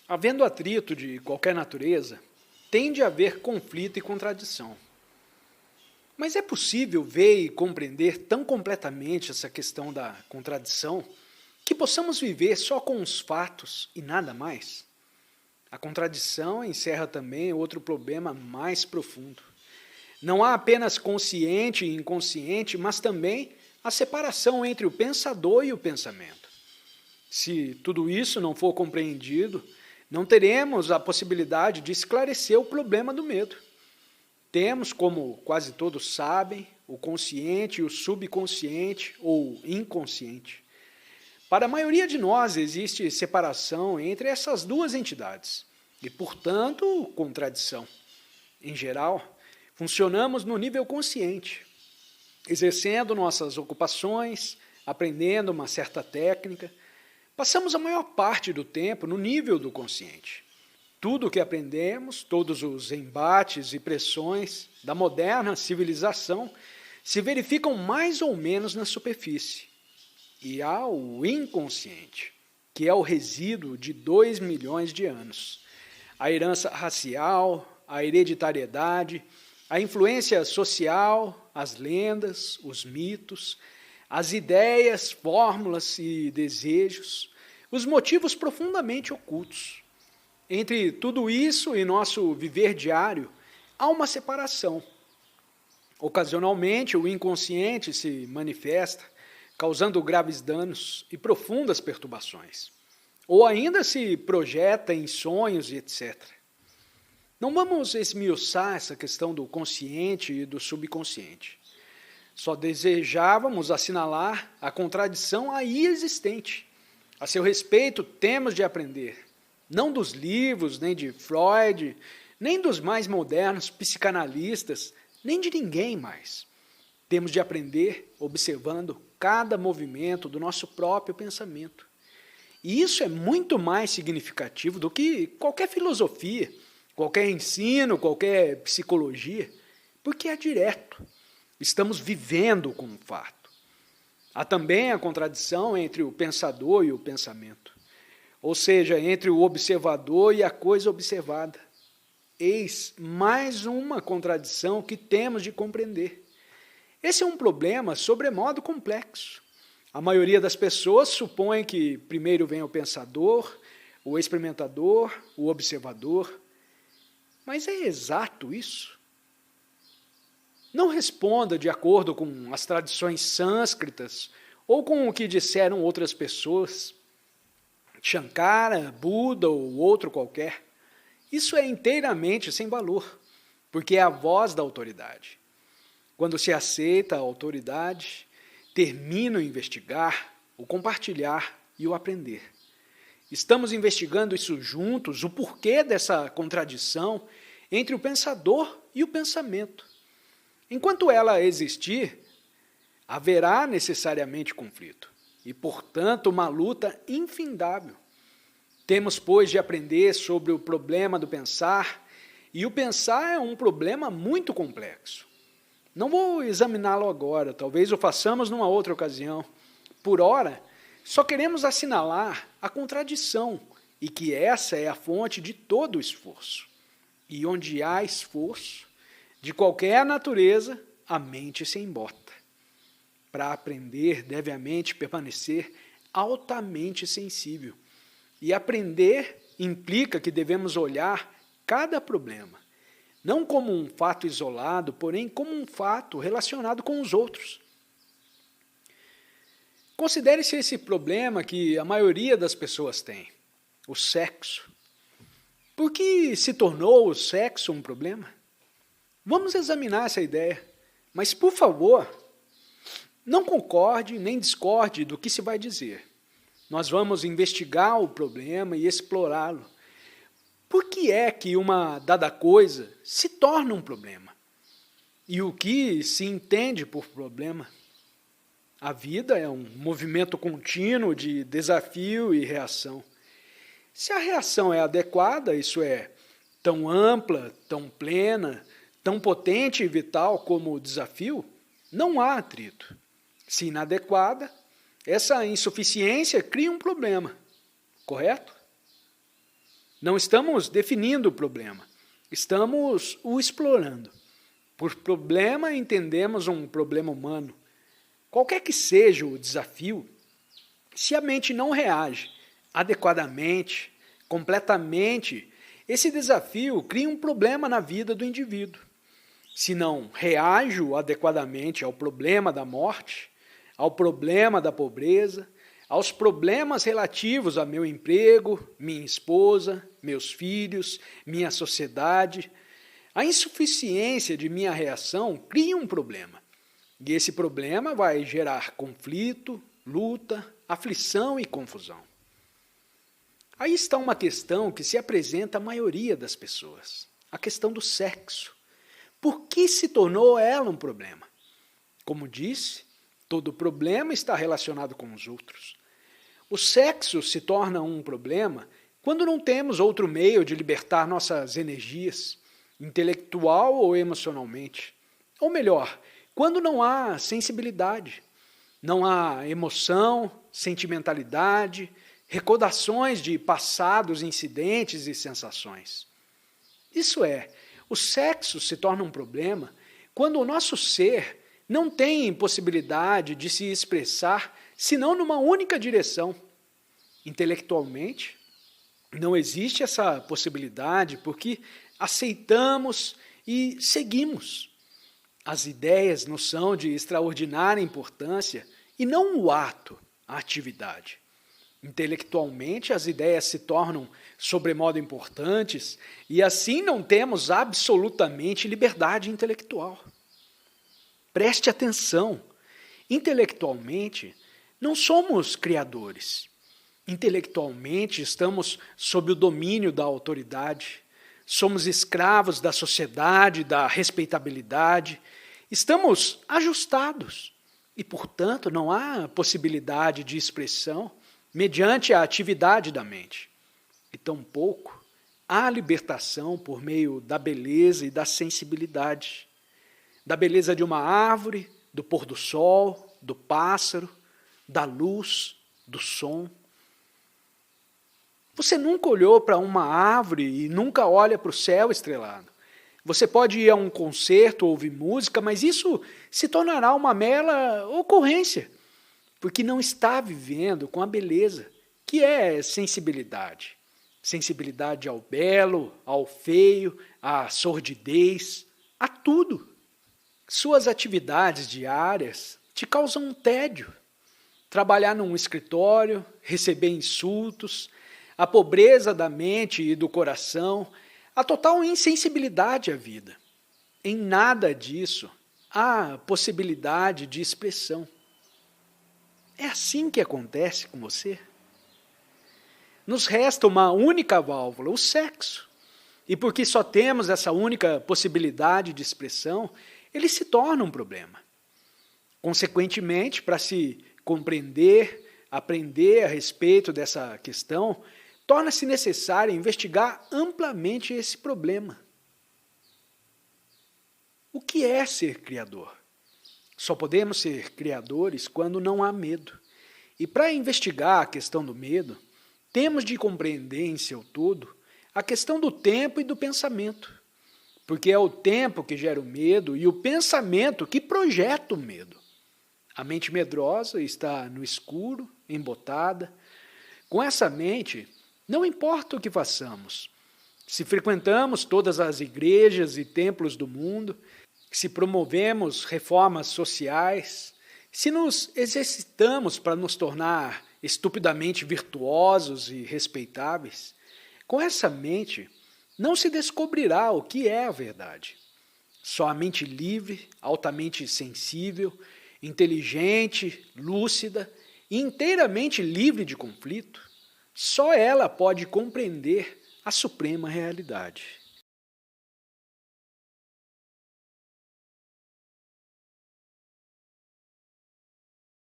Havendo atrito de qualquer natureza, tende a haver conflito e contradição. Mas é possível ver e compreender tão completamente essa questão da contradição que possamos viver só com os fatos e nada mais? A contradição encerra também outro problema mais profundo. Não há apenas consciente e inconsciente, mas também a separação entre o pensador e o pensamento. Se tudo isso não for compreendido, não teremos a possibilidade de esclarecer o problema do medo. Temos, como quase todos sabem, o consciente e o subconsciente ou inconsciente. Para a maioria de nós existe separação entre essas duas entidades e, portanto, contradição. Em geral, funcionamos no nível consciente, exercendo nossas ocupações, aprendendo uma certa técnica. Passamos a maior parte do tempo no nível do consciente. Tudo o que aprendemos, todos os embates e pressões da moderna civilização se verificam mais ou menos na superfície. E há o inconsciente, que é o resíduo de 2 milhões de anos. A herança racial, a hereditariedade, a influência social, as lendas, os mitos, as ideias, fórmulas e desejos, os motivos profundamente ocultos. Entre tudo isso e nosso viver diário, há uma separação. Ocasionalmente, o inconsciente se manifesta, causando graves danos e profundas perturbações. Ou ainda se projeta em sonhos e etc. Não vamos esmiuçar essa questão do consciente e do subconsciente. Só desejávamos assinalar a contradição aí existente. A seu respeito, temos de aprender, não dos livros, nem de Freud, nem dos mais modernos psicanalistas, nem de ninguém mais. Temos de aprender observando cada movimento do nosso próprio pensamento. E isso é muito mais significativo do que qualquer filosofia, qualquer ensino, qualquer psicologia, porque é direto. Estamos vivendo com um fato. Há também a contradição entre o pensador e o pensamento, ou seja, entre o observador e a coisa observada. Eis mais uma contradição que temos de compreender. Esse é um problema sobremodo complexo. A maioria das pessoas supõe que primeiro vem o pensador, o experimentador, o observador. Mas é exato isso? Não responda de acordo com as tradições sânscritas ou com o que disseram outras pessoas, Shankara, Buda ou outro qualquer. Isso é inteiramente sem valor, porque é a voz da autoridade. Quando se aceita a autoridade, termina o investigar, o compartilhar e o aprender. Estamos investigando isso juntos, o porquê dessa contradição entre o pensador e o pensamento. Enquanto ela existir, haverá necessariamente conflito e, portanto, uma luta infindável. Temos, pois, de aprender sobre o problema do pensar, e o pensar é um problema muito complexo. Não vou examiná-lo agora, talvez o façamos numa outra ocasião. Por ora, só queremos assinalar a contradição e que essa é a fonte de todo o esforço. E onde há esforço, de qualquer natureza, a mente se embota. Para aprender, deve a mente permanecer altamente sensível. E aprender implica que devemos olhar cada problema, não como um fato isolado, porém como um fato relacionado com os outros. Considere-se esse problema que a maioria das pessoas tem, o sexo. Por que se tornou o sexo um problema? Vamos examinar essa ideia, mas, por favor, não concorde nem discorde do que se vai dizer. Nós vamos investigar o problema e explorá-lo. Por que é que uma dada coisa se torna um problema? E o que se entende por problema? A vida é um movimento contínuo de desafio e reação. Se a reação é adequada, isso é, tão ampla, tão plena, tão potente e vital como o desafio, não há atrito. Se inadequada, essa insuficiência cria um problema, correto? Não estamos definindo o problema, estamos o explorando. Por problema, entendemos um problema humano. Qualquer que seja o desafio, se a mente não reage adequadamente, completamente, esse desafio cria um problema na vida do indivíduo. Se não reajo adequadamente ao problema da morte, ao problema da pobreza, aos problemas relativos a meu emprego, minha esposa, meus filhos, minha sociedade, a insuficiência de minha reação cria um problema. E esse problema vai gerar conflito, luta, aflição e confusão. Aí está uma questão que se apresenta à maioria das pessoas, a questão do sexo. Por que se tornou ela um problema? Como disse, todo problema está relacionado com os outros. O sexo se torna um problema quando não temos outro meio de libertar nossas energias, intelectual ou emocionalmente. Ou melhor, quando não há sensibilidade, não há emoção, sentimentalidade, recordações de passados incidentes e sensações. Isso é, o sexo se torna um problema quando o nosso ser não tem possibilidade de se expressar senão numa única direção. Intelectualmente, não existe essa possibilidade porque aceitamos e seguimos. As ideias nos são de extraordinária importância e não o ato, a atividade. Intelectualmente, as ideias se tornam sobremodo importantes e assim não temos absolutamente liberdade intelectual. Preste atenção, intelectualmente não somos criadores. Intelectualmente estamos sob o domínio da autoridade, somos escravos da sociedade, da respeitabilidade, estamos ajustados e, portanto, não há possibilidade de expressão mediante a atividade da mente. E tampouco há libertação por meio da beleza e da sensibilidade. Da beleza de uma árvore, do pôr do sol, do pássaro, da luz, do som. Você nunca olhou para uma árvore e nunca olha para o céu estrelado. Você pode ir a um concerto, ouvir música, mas isso se tornará uma mera ocorrência, porque não está vivendo com a beleza, que é sensibilidade. Sensibilidade ao belo, ao feio, à sordidez, a tudo. Suas atividades diárias te causam um tédio. Trabalhar num escritório, receber insultos, a pobreza da mente e do coração, a total insensibilidade à vida. Em nada disso há possibilidade de expressão. É assim que acontece com você? Nos resta uma única válvula, o sexo. E porque só temos essa única possibilidade de expressão, ele se torna um problema. Consequentemente, para se compreender, aprender a respeito dessa questão, torna-se necessário investigar amplamente esse problema. O que é ser criador? Só podemos ser criadores quando não há medo. E para investigar a questão do medo, temos de compreender em seu todo a questão do tempo e do pensamento. Porque é o tempo que gera o medo e o pensamento que projeta o medo. A mente medrosa está no escuro, embotada. Com essa mente, não importa o que façamos. Se frequentamos todas as igrejas e templos do mundo, se promovemos reformas sociais, se nos exercitamos para nos tornar estupidamente virtuosos e respeitáveis, com essa mente não se descobrirá o que é a verdade. Só a mente livre, altamente sensível, inteligente, lúcida e inteiramente livre de conflito, só ela pode compreender a suprema realidade.